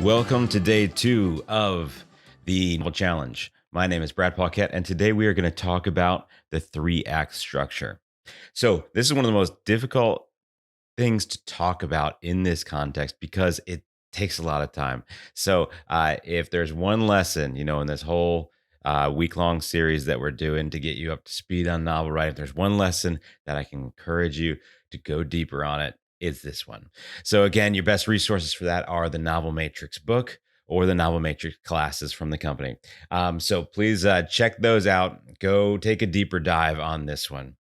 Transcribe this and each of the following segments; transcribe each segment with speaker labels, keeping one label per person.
Speaker 1: Welcome to day 2 of the Novel Challenge. My name is Brad Paquette, and today we are going to talk about the 3-act structure. So, this is one of the most difficult things to talk about in this context because it takes a lot of time. So, if there's one lesson, in this whole week-long series that we're doing to get you up to speed on novel writing, if there's one lesson that I can encourage you to go deeper on it, it's this one. So, again, your best resources for that are the Novel Matrix book or the Novel Matrix classes from the company. So, please check those out. Go take a deeper dive on this one.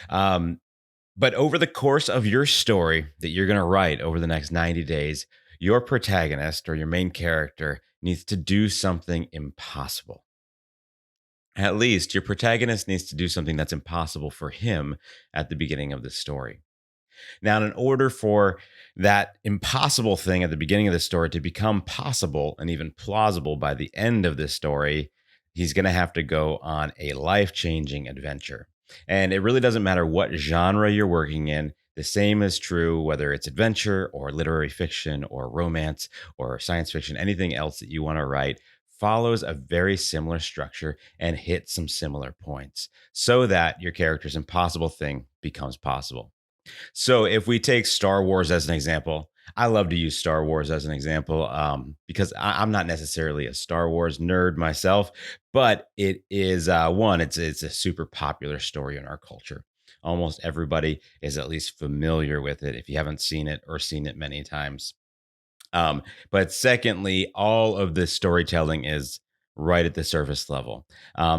Speaker 1: But over the course of your story that you're going to write over the next 90 days, your protagonist or your main character needs to do something impossible. At least your protagonist needs to do something that's impossible for him at the beginning of the story. Now, in order for that impossible thing at the beginning of the story to become possible and even plausible by the end of the story, he's going to have to go on a life-changing adventure. And it really doesn't matter what genre you're working in. The same is true whether it's adventure or literary fiction or romance or science fiction, anything else that you want to write follows a very similar structure and hits some similar points so that your character's impossible thing becomes possible. So if we take Star Wars as an example, I love to use Star Wars as an example because I'm not necessarily a Star Wars nerd myself, but it is it's a super popular story in our culture. Almost everybody is at least familiar with it if you haven't seen it or seen it many times. But secondly, all of this storytelling is right at the surface level.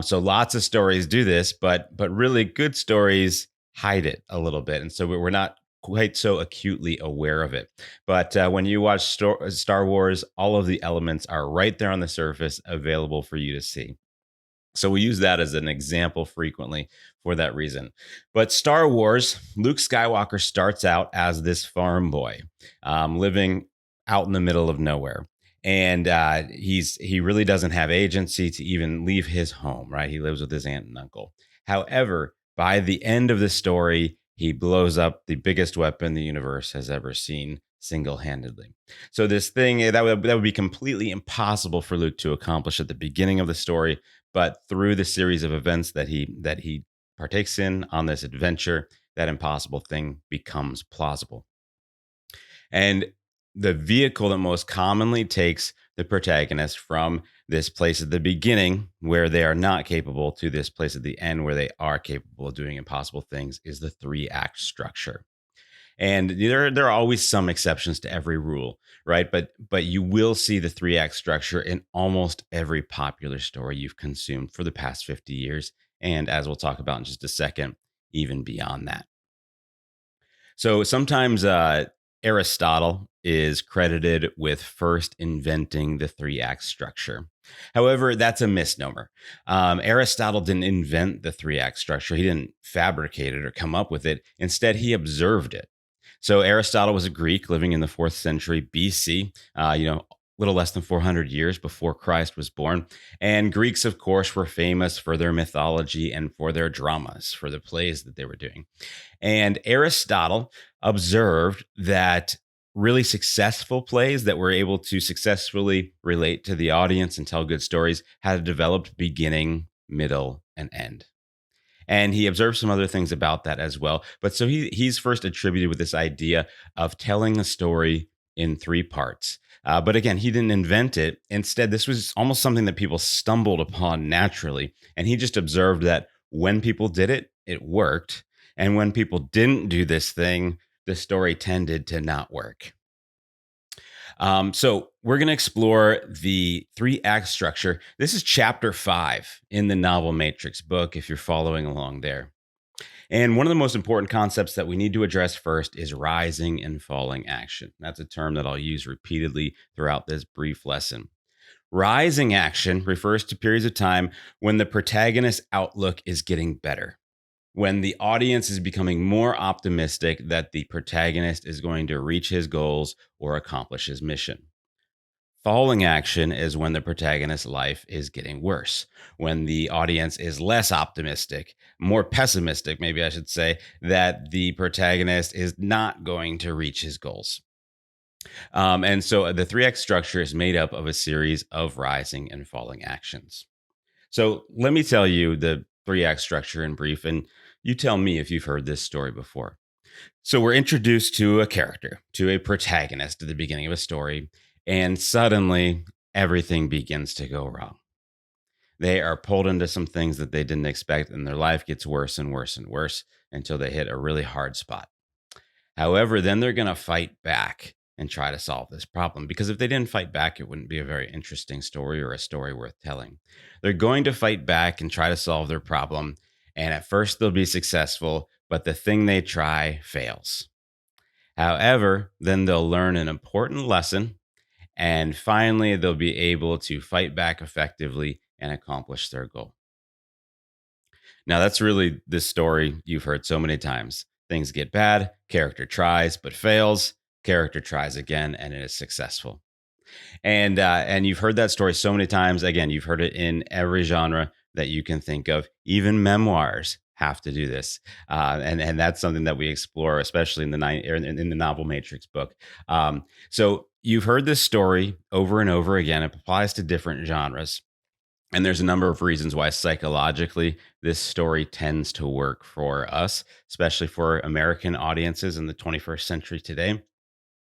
Speaker 1: So lots of stories do this, but really good stories hide it a little bit, and so we're not quite so acutely aware of it. But when you watch Star Wars, all of the elements are right there on the surface, available for you to see. So we use that as an example frequently for that reason. But Star Wars, Luke Skywalker starts out as this farm boy, living out in the middle of nowhere. And he really doesn't have agency to even leave his home, right? He lives with his aunt and uncle. However, by the end of the story, he blows up the biggest weapon the universe has ever seen single-handedly. So this thing that would be completely impossible for Luke to accomplish at the beginning of the story, but through the series of events that he partakes in on this adventure, that impossible thing becomes plausible. And the vehicle that most commonly takes the protagonist from this place at the beginning where they are not capable to this place at the end where they are capable of doing impossible things is the 3-act structure. And there are always some exceptions to every rule, right? But you will see the 3-act structure in almost every popular story you've consumed for the past 50 years. And as we'll talk about in just a second, even beyond that. So sometimes Aristotle is credited with first inventing the 3-act structure. However, that's a misnomer. Aristotle didn't invent the 3-act structure. He didn't fabricate it or come up with it. Instead, he observed it. So Aristotle was a Greek living in the 4th century BC, little less than 400 years before Christ was born. And Greeks, of course, were famous for their mythology and for their dramas, for the plays that they were doing. And Aristotle observed that really successful plays that were able to successfully relate to the audience and tell good stories had a developed beginning, middle, and end. And he observed some other things about that as well. But so he's first attributed with this idea of telling a story in 3 parts. But again, he didn't invent it. Instead, this was almost something that people stumbled upon naturally. And he just observed that when people did it, it worked. And when people didn't do this thing, the story tended to not work. So we're going to explore the 3-act structure. This is chapter 5 in the Novel Matrix book, if you're following along there. And one of the most important concepts that we need to address first is rising and falling action. That's a term that I'll use repeatedly throughout this brief lesson. Rising action refers to periods of time when the protagonist's outlook is getting better, when the audience is becoming more optimistic that the protagonist is going to reach his goals or accomplish his mission. Falling action is when the protagonist's life is getting worse, when the audience is less optimistic, more pessimistic, maybe I should say, that the protagonist is not going to reach his goals. And so the 3 act structure is made up of a series of rising and falling actions. So let me tell you the 3 act structure in brief, and you tell me if you've heard this story before. So we're introduced to a character, to a protagonist at the beginning of a story, and suddenly everything begins to go wrong. They are pulled into some things that they didn't expect, and their life gets worse and worse and worse until they hit a really hard spot. However, then they're going to fight back and try to solve this problem because if they didn't fight back, it wouldn't be a very interesting story or a story worth telling. They're going to fight back and try to solve their problem. And at first, they'll be successful, but the thing they try fails. However, then they'll learn an important lesson. And finally, they'll be able to fight back effectively and accomplish their goal. Now, that's really this story you've heard so many times. Things get bad, character tries but fails, character tries again and it is successful. And you've heard that story so many times. Again, you've heard it in every genre that you can think of. Even memoirs have to do this, and that's something that we explore, especially in the in the novel Matrix book. So you've heard this story over and over again. It applies to different genres. And there's a number of reasons why psychologically this story tends to work for us, especially for American audiences in the 21st century today.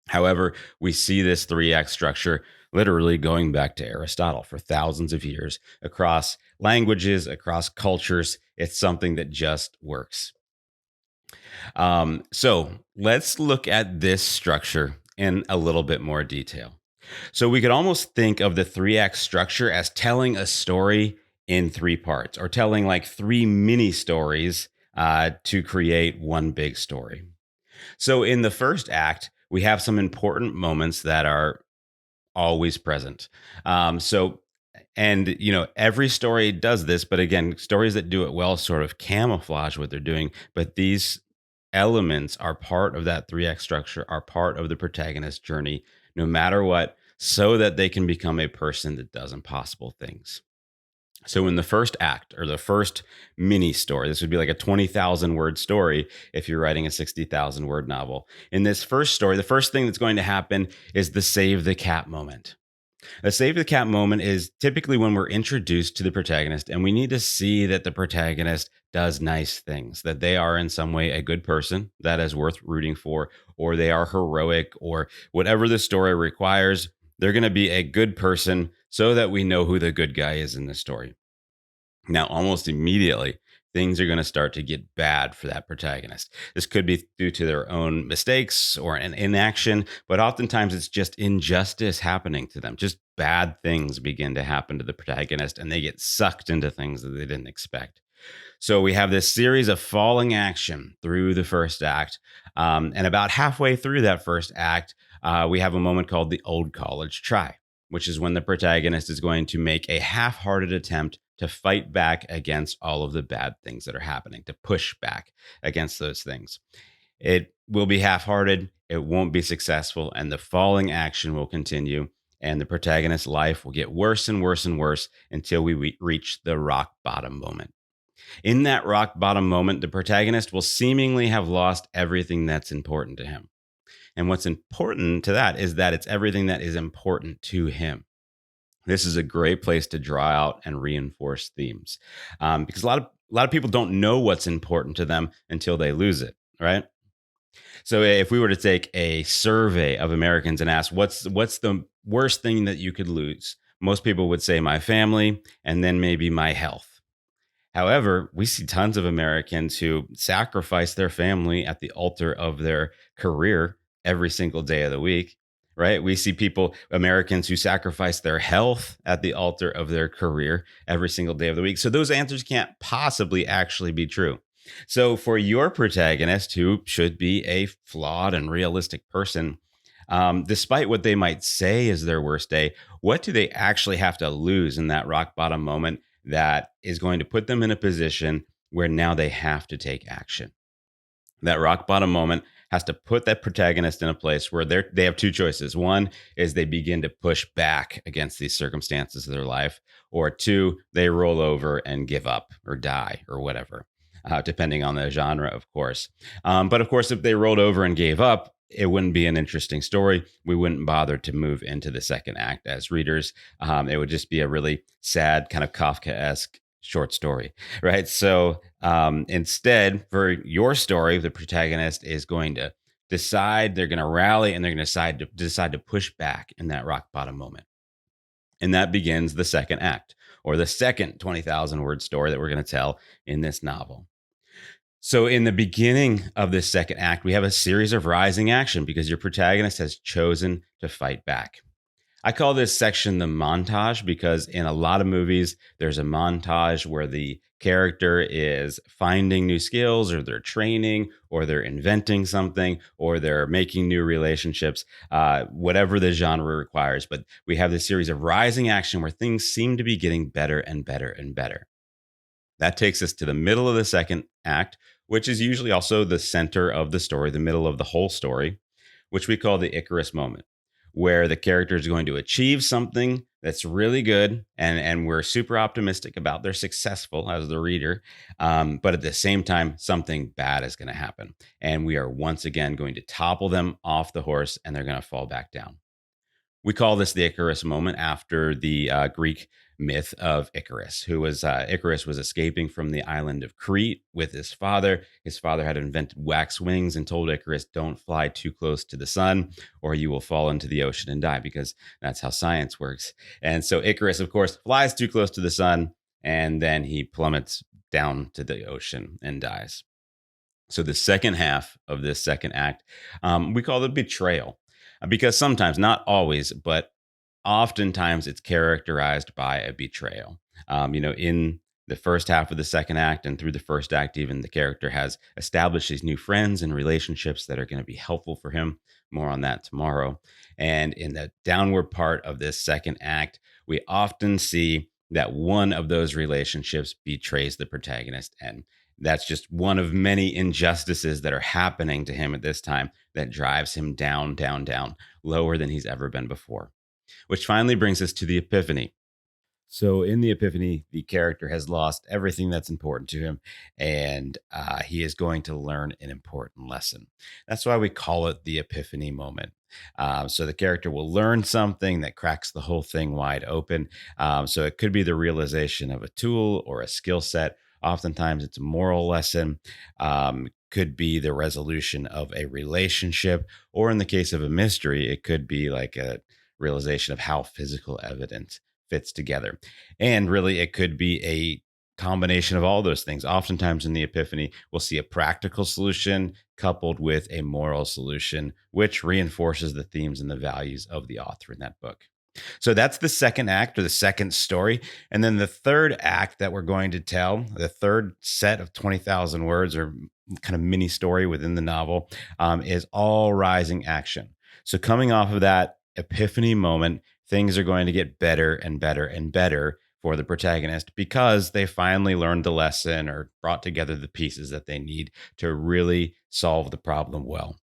Speaker 1: However, we see this 3 act structure literally going back to Aristotle for thousands of years across languages, across cultures. It's something that just works. So let's look at this structure in a little bit more detail. So we could almost think of the 3 act structure as telling a story in 3 parts or telling like 3 mini stories to create one big story. So in the first act, we have some important moments that are always present. So, and every story does this, but again, stories that do it well sort of camouflage what they're doing. But these elements are part of that 3 act structure, are part of the protagonist's journey, no matter what, so that they can become a person that does impossible things. So, in the first act or the first mini story, this would be like a 20,000 word story if you're writing a 60,000 word novel. In this first story, the first thing that's going to happen is the save the cat moment. A save the cat moment is typically when we're introduced to the protagonist and we need to see that the protagonist does nice things, that they are in some way a good person that is worth rooting for, or they are heroic, or whatever the story requires. They're going to be a good person so that we know who the good guy is in the story. Now, almost immediately, things are going to start to get bad for that protagonist. This could be due to their own mistakes or an inaction, but oftentimes it's just injustice happening to them. Just bad things begin to happen to the protagonist, and they get sucked into things that they didn't expect. So we have this series of falling action through the first act. And about halfway through that first act, we have a moment called the Old College Try, which is when the protagonist is going to make a half hearted attempt to fight back against all of the bad things that are happening, to push back against those things. It will be half hearted, it won't be successful, and the falling action will continue. And the protagonist's life will get worse and worse and worse until we reach the rock bottom moment. In that rock bottom moment, the protagonist will seemingly have lost everything that's important to him. And what's important to that is that it's everything that is important to him. This is a great place to draw out and reinforce themes, because a lot of people don't know what's important to them until they lose it, right? So if we were to take a survey of Americans and ask what's the worst thing that you could lose, most people would say my family and then maybe my health. However, we see tons of Americans who sacrifice their family at the altar of their career every single day of the week, right? We see Americans who sacrifice their health at the altar of their career every single day of the week. So those answers can't possibly actually be true. So for your protagonist, who should be a flawed and realistic person, despite what they might say is their worst day, what do they actually have to lose in that rock bottom moment that is going to put them in a position where now they have to take action? That rock bottom moment has to put that protagonist in a place where they have 2 choices. One is they begin to push back against these circumstances of their life, or 2, they roll over and give up or die or whatever, depending on the genre, of course. But of course, if they rolled over and gave up, it wouldn't be an interesting story. We wouldn't bother to move into the second act as readers. It would just be a really sad, kind of Kafkaesque short story, right? So instead, for your story, the protagonist is going to decide, they're going to rally, and they're going to decide to push back in that rock bottom moment. And that begins the second act, or the second 20,000 word story that we're going to tell in this novel. So, in the beginning of this second act, we have a series of rising action because your protagonist has chosen to fight back. I call this section the montage because in a lot of movies, there's a montage where the character is finding new skills, or they're training, or they're inventing something, or they're making new relationships, whatever the genre requires. But we have this series of rising action where things seem to be getting better and better and better. That takes us to the middle of the second act, which is usually also the center of the story, the middle of the whole story, which we call the Icarus moment, where the character is going to achieve something that's really good, and we're super optimistic about they're successful as the reader. But at the same time, something bad is going to happen. And we are once again going to topple them off the horse, and they're going to fall back down. We call this the Icarus moment after the Greek myth of Icarus, who was Icarus was escaping from the island of Crete with his father. His father had invented wax wings and told Icarus, "Don't fly too close to the sun, or you will fall into the ocean and die," because that's how science works. And so Icarus, of course, flies too close to the sun, and then he plummets down to the ocean and dies. So the second half of this second act, we call it betrayal, because sometimes, not always, but oftentimes it's characterized by a betrayal. In the first half of the second act and through the first act, even the character has established these new friends and relationships that are going to be helpful for him. More on that tomorrow. And in the downward part of this second act, we often see that one of those relationships betrays the protagonist. And that's just one of many injustices that are happening to him at this time that drives him down, down, down, lower than he's ever been before. Which finally brings us to the epiphany. So, in the epiphany, the character has lost everything that's important to him, and he is going to learn an important lesson. That's why we call it the epiphany moment. So, the character will learn something that cracks the whole thing wide open. So, it could be the realization of a tool or a skill set. Oftentimes, it's a moral lesson. Could be the resolution of a relationship, or in the case of a mystery, it could be like a realization of how physical evidence fits together. And really, it could be a combination of all those things. Oftentimes in the epiphany, we'll see a practical solution coupled with a moral solution, which reinforces the themes and the values of the author in that book. So that's the second act, or the second story. And then the third act that we're going to tell, the third set of 20,000 words, or kind of mini story within the novel, is all rising action. So coming off of that epiphany moment, things are going to get better and better and better for the protagonist because they finally learned the lesson or brought together the pieces that they need to really solve the problem well.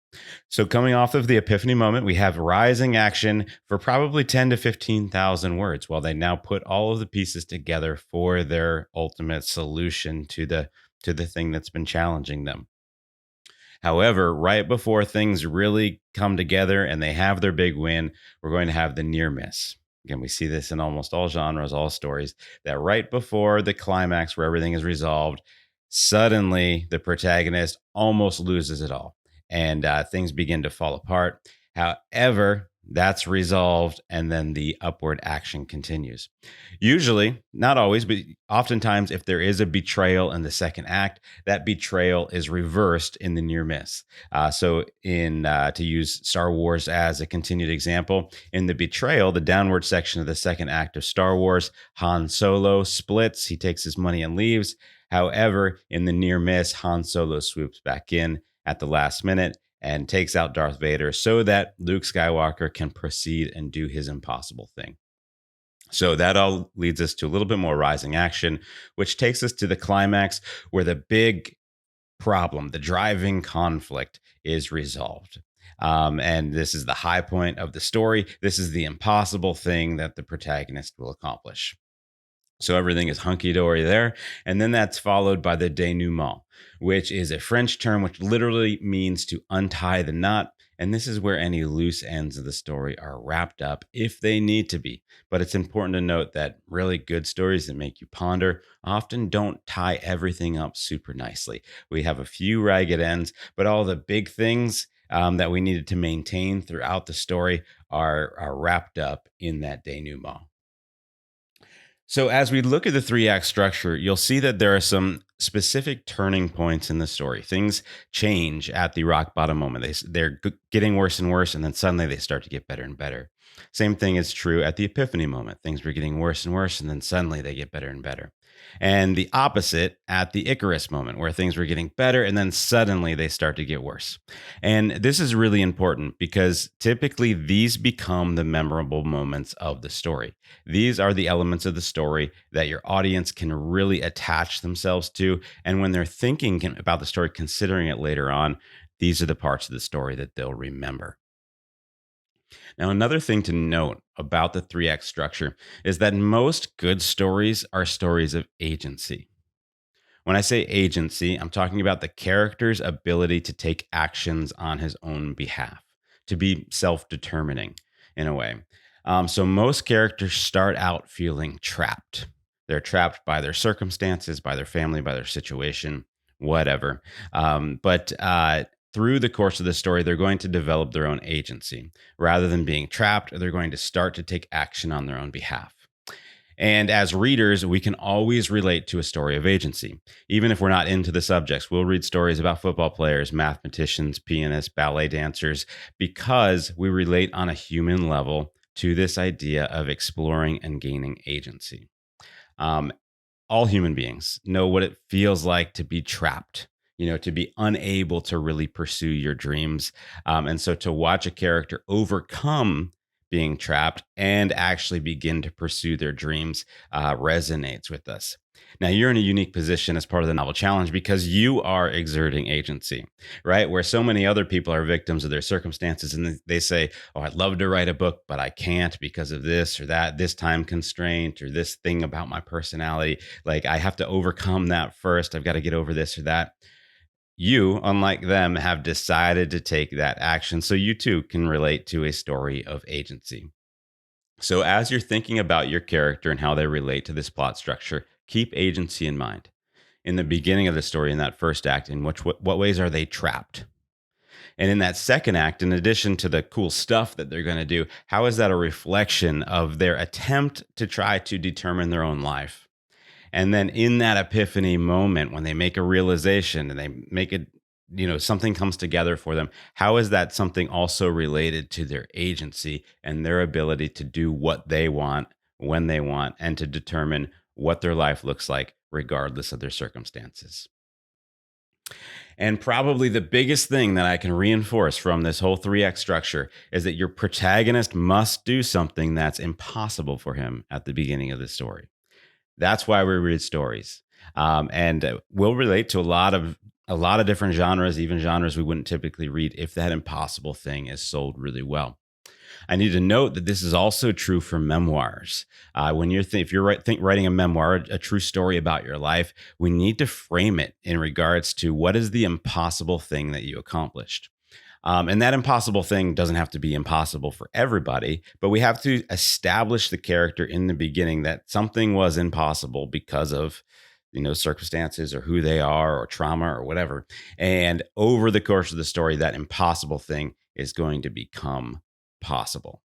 Speaker 1: So coming off of the epiphany moment, we have rising action for probably 10 to 15,000 words while they now put all of the pieces together for their ultimate solution to the thing that's been challenging them. However, right before things really come together and they have their big win, we're going to have the near miss. Again, we see this in almost all genres, all stories, that right before the climax where everything is resolved, suddenly the protagonist almost loses it all and things begin to fall apart. However, that's resolved, and then the upward action continues. Usually, not always, but oftentimes, if there is a betrayal in the second act, that betrayal is reversed in the near miss. To use Star Wars as a continued example, in the betrayal, the downward section of the second act of Star Wars, Han Solo splits, he takes his money and leaves. However, in the near miss, Han Solo swoops back in at the last minute and takes out Darth Vader so that Luke Skywalker can proceed and do his impossible thing. So that all leads us to a little bit more rising action, which takes us to the climax where the big problem, the driving conflict, is resolved. And this is the high point of the story. This is the impossible thing that the protagonist will accomplish. So everything is hunky-dory there. And then that's followed by the denouement, which is a French term which literally means to untie the knot. And this is where any loose ends of the story are wrapped up if they need to be. But it's important to note that really good stories that make you ponder often don't tie everything up super nicely. We have a few ragged ends, but all the big things that we needed to maintain throughout the story are wrapped up in that denouement. So, as we look at the three act structure, you'll see that there are some specific turning points in the story. Things change at the rock bottom moment. They're getting worse and worse, and then suddenly they start to get better and better. Same thing is true at the epiphany moment. Things were getting worse and worse, and then suddenly they get better and better. And the opposite at the Icarus moment, where things were getting better, and then suddenly they start to get worse. And this is really important because typically these become the memorable moments of the story. These are the elements of the story that your audience can really attach themselves to. And when they're thinking about the story, considering it later on, these are the parts of the story that they'll remember. Now, another thing to note about the 3X structure is that most good stories are stories of agency. When I say agency, I'm talking about the character's ability to take actions on his own behalf, to be self determining in a way. So most characters start out feeling trapped. They're trapped by their circumstances, by their family, by their situation, whatever. But through the course of the story, they're going to develop their own agency. Rather than being trapped, they're going to start to take action on their own behalf. And as readers, we can always relate to a story of agency. Even if we're not into the subjects, we'll read stories about football players, mathematicians, pianists, ballet dancers, because we relate on a human level to this idea of exploring and gaining agency. Um, all human beings know what it feels like to be trapped, to be unable to really pursue your dreams. And so to watch a character overcome being trapped and actually begin to pursue their dreams resonates with us. Now, you're in a unique position as part of the novel challenge because you are exerting agency, right? Where so many other people are victims of their circumstances and they say, oh, I'd love to write a book, but I can't because of this or that, this time constraint or this thing about my personality. Like, I have to overcome that first. I've got to get over this or that. You, unlike them, have decided to take that action. So you too can relate to a story of agency. So, as you're thinking about your character and how they relate to this plot structure, keep agency in mind. In the beginning of the story, in that first act, in what ways are they trapped? And in that second act, in addition to the cool stuff that they're going to do, how is that a reflection of their attempt to try to determine their own life? And then in that epiphany moment, when they make a realization and they make it, something comes together for them, how is that something also related to their agency and their ability to do what they want when they want and to determine what their life looks like, regardless of their circumstances? And probably the biggest thing that I can reinforce from this whole 3X structure is that your protagonist must do something that's impossible for him at the beginning of the story. That's why we read stories, and we'll relate to a lot of different genres, even genres we wouldn't typically read, if that impossible thing is sold really well. I need to note that this is also true for memoirs. If you're writing a memoir, a true story about your life, we need to frame it in regards to what is the impossible thing that you accomplished. And that impossible thing doesn't have to be impossible for everybody, but we have to establish the character in the beginning that something was impossible because of circumstances or who they are or trauma or whatever. And over the course of the story, that impossible thing is going to become possible.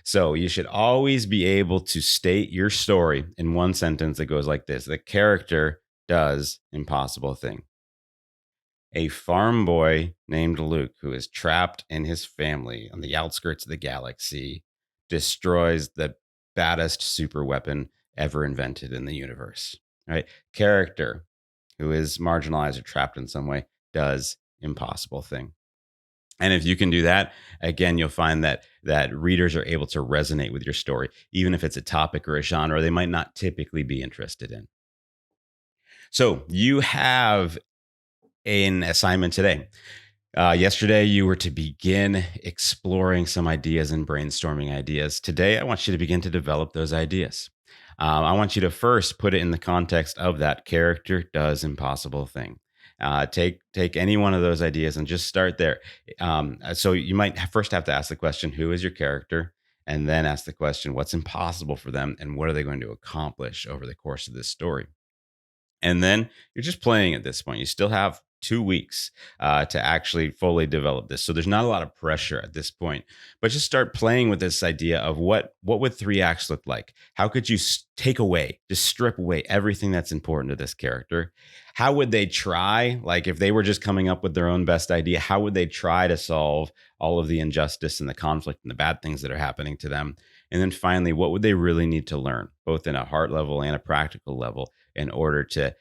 Speaker 1: So you should always be able to state your story in one sentence that goes like this: the character does impossible thing. A farm boy named Luke, who is trapped in his family on the outskirts of the galaxy, destroys the baddest super weapon ever invented in the universe. Right? Character, who is marginalized or trapped in some way, does impossible thing. And if you can do that, again, you'll find that readers are able to resonate with your story, even if it's a topic or a genre they might not typically be interested in. So you have an assignment today. Yesterday, you were to begin exploring some ideas and brainstorming ideas. Today, I want you to begin to develop those ideas. I want you to first put it in the context of that character does impossible thing. Take any one of those ideas and just start there. So you might first have to ask the question, who is your character? And then ask the question, what's impossible for them, and what are they going to accomplish over the course of this story? And then you're just playing at this point. You still have 2 weeks to actually fully develop this. So there's not a lot of pressure at this point, but just start playing with this idea of what would three acts look like? How could you take away, just strip away everything that's important to this character? How would they try? Like if they were just coming up with their own best idea, how would they try to solve all of the injustice and the conflict and the bad things that are happening to them? And then finally, what would they really need to learn, both in a heart level and a practical level, in order to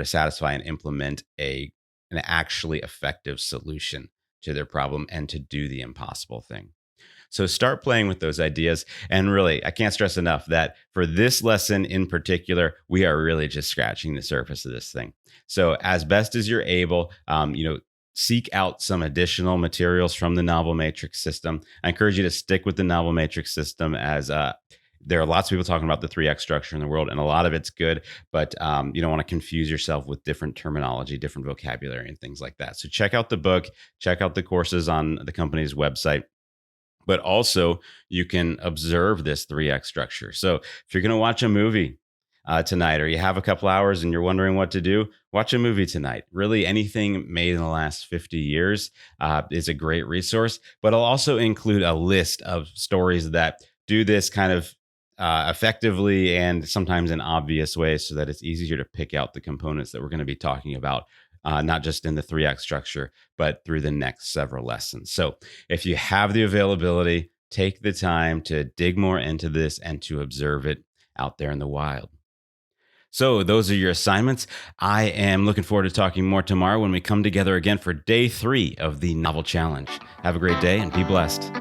Speaker 1: satisfy and implement an actually effective solution to their problem and to do the impossible thing. So start playing with those ideas. And really, I can't stress enough that for this lesson in particular, we are really just scratching the surface of this thing. So as best as you're able, seek out some additional materials from the novel matrix system. I encourage you to stick with the novel matrix system, as there are lots of people talking about the 3x structure in the world, and a lot of it's good, but you don't want to confuse yourself with different terminology, different vocabulary, and things like that. So check out the book, check out the courses on the company's website. But also, you can observe this 3x structure. So if you're going to watch a movie tonight, or you have a couple hours and you're wondering what to do, watch a movie tonight. Really, anything made in the last 50 years is a great resource. But I'll also include a list of stories that do this kind of effectively and sometimes in obvious ways, so that it's easier to pick out the components that we're going to be talking about, not just in the 3x structure, but through the next several lessons. So if you have the availability, take the time to dig more into this and to observe it out there in the wild. So those are your assignments. I am looking forward to talking more tomorrow when we come together again for day 3 of the Novel Challenge. Have a great day and be blessed.